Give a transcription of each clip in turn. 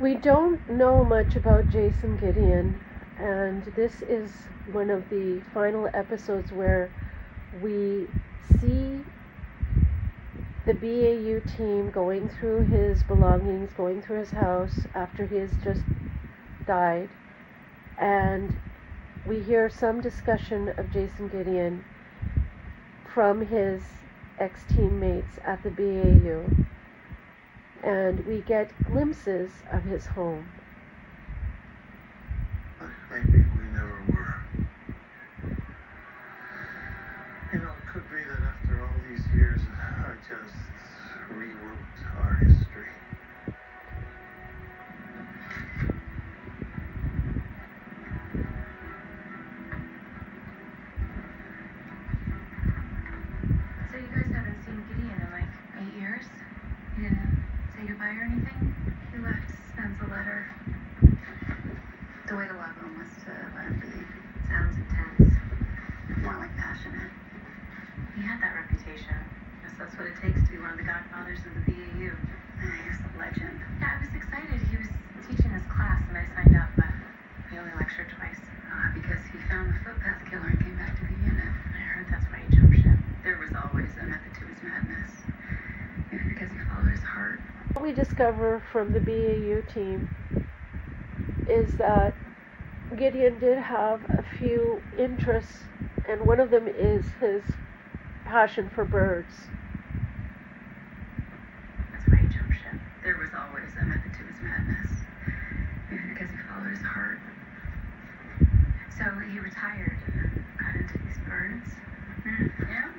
We don't know much about Jason Gideon, and this is one of the final episodes where we see the BAU team going through his belongings, going through his house after he has just died, and we hear some discussion of Jason Gideon from his ex-teammates at the BAU, and we get glimpses of his home. Maybe we never were. You know, it could be that after all these years, I just rewrote our history. So you guys haven't seen Gideon in like 8 years? He didn't say goodbye or anything? He left Spence a letter. The way to love him was to let him be. Sounds intense. More like passionate. He had that reputation. Guess that's what it takes to be one of the godfathers of the BAU. He was a legend. Yeah, I was excited. He was teaching his class and I signed up, but he only lectured twice. Because he found the footpath killer and came back to the unit. I heard that's why he jumped ship. There was always a method to his madness. Maybe because he followed his heart. What we discover from the BAU team is that Gideon did have a few interests, and one of them is his passion for birds. That's why he jumped ship. There was always a method to his madness. Maybe because he followed his heart. So he retired and got into these birds. Yeah,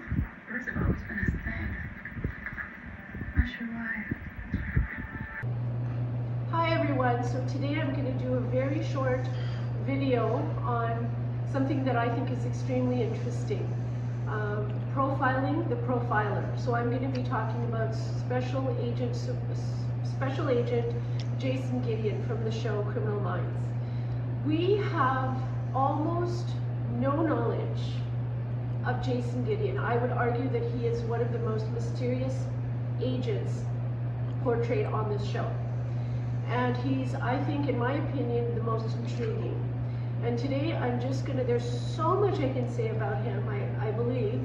birds have always been his thing. Not sure why. Hi everyone, so today I'm going to do a very short video on something that I think is extremely interesting. Profiling the profiler. So I'm going to be talking about Special Agent Jason Gideon from the show Criminal Minds. We have almost no knowledge of Jason Gideon. I would argue that he is one of the most mysterious agents portrayed on this show. And he's, I think, in my opinion, the most intriguing. And today I'm just gonna, there's so much I can say about him, I believe,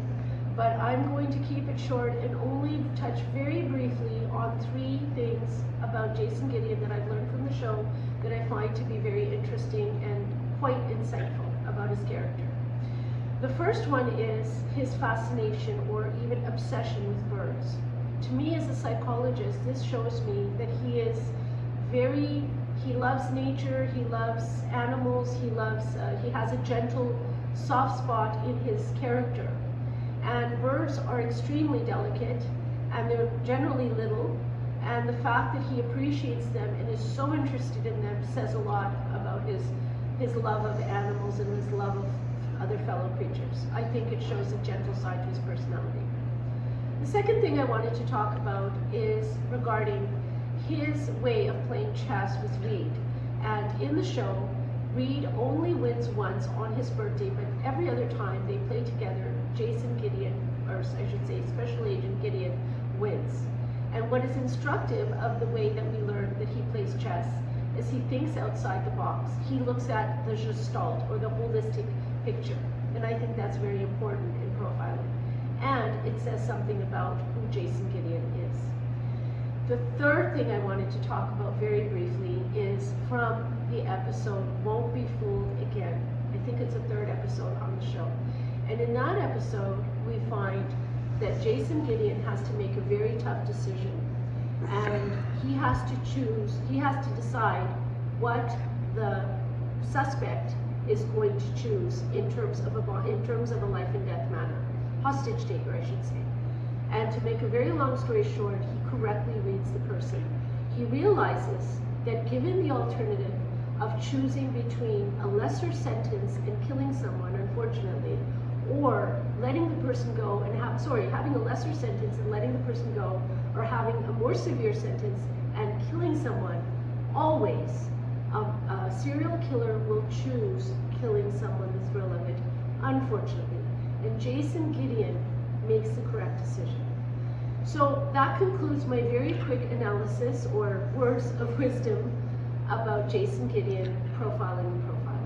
but I'm going to keep it short and only touch very briefly on 3 things about Jason Gideon that I've learned from the show that I find to be very interesting and quite insightful about his character. The first one is his fascination or even obsession with birds. To me as a psychologist, this shows me that he is he loves nature, he loves animals, he has a gentle, soft spot in his character. And birds are extremely delicate, and they're generally little, and the fact that he appreciates them and is so interested in them says a lot about his love of animals and his love of other fellow creatures. I think it shows a gentle side to his personality. The second thing I wanted to talk about is regarding his way of playing chess with Reed. And in the show, Reed only wins once on his birthday, but every other time they play together, Jason Gideon, or I should say Special Agent Gideon, wins. And what is instructive of the way that we learn that he plays chess is he thinks outside the box. He looks at the gestalt, or the holistic picture. And I think that's very important in profiling. And it says something about who Jason Gideon is. The third thing I wanted to talk about very briefly is from the episode Won't Be Fooled Again. I think it's the 3rd episode on the show. And in that episode, we find that Jason Gideon has to make a very tough decision. And he has to decide what the suspect is going to choose in terms of a life and death matter. Hostage taker, I should say. And to make a very long story short, he correctly reads the person. He realizes that given the alternative of choosing between a lesser sentence and killing someone, unfortunately, or letting the person go and having a lesser sentence and letting the person go, or having a more severe sentence and killing someone, always a serial killer will choose killing someone, the thrill of it, unfortunately. And Jason Gideon makes the correct decision. So that concludes my very quick analysis or words of wisdom about Jason Gideon profiling and profiling.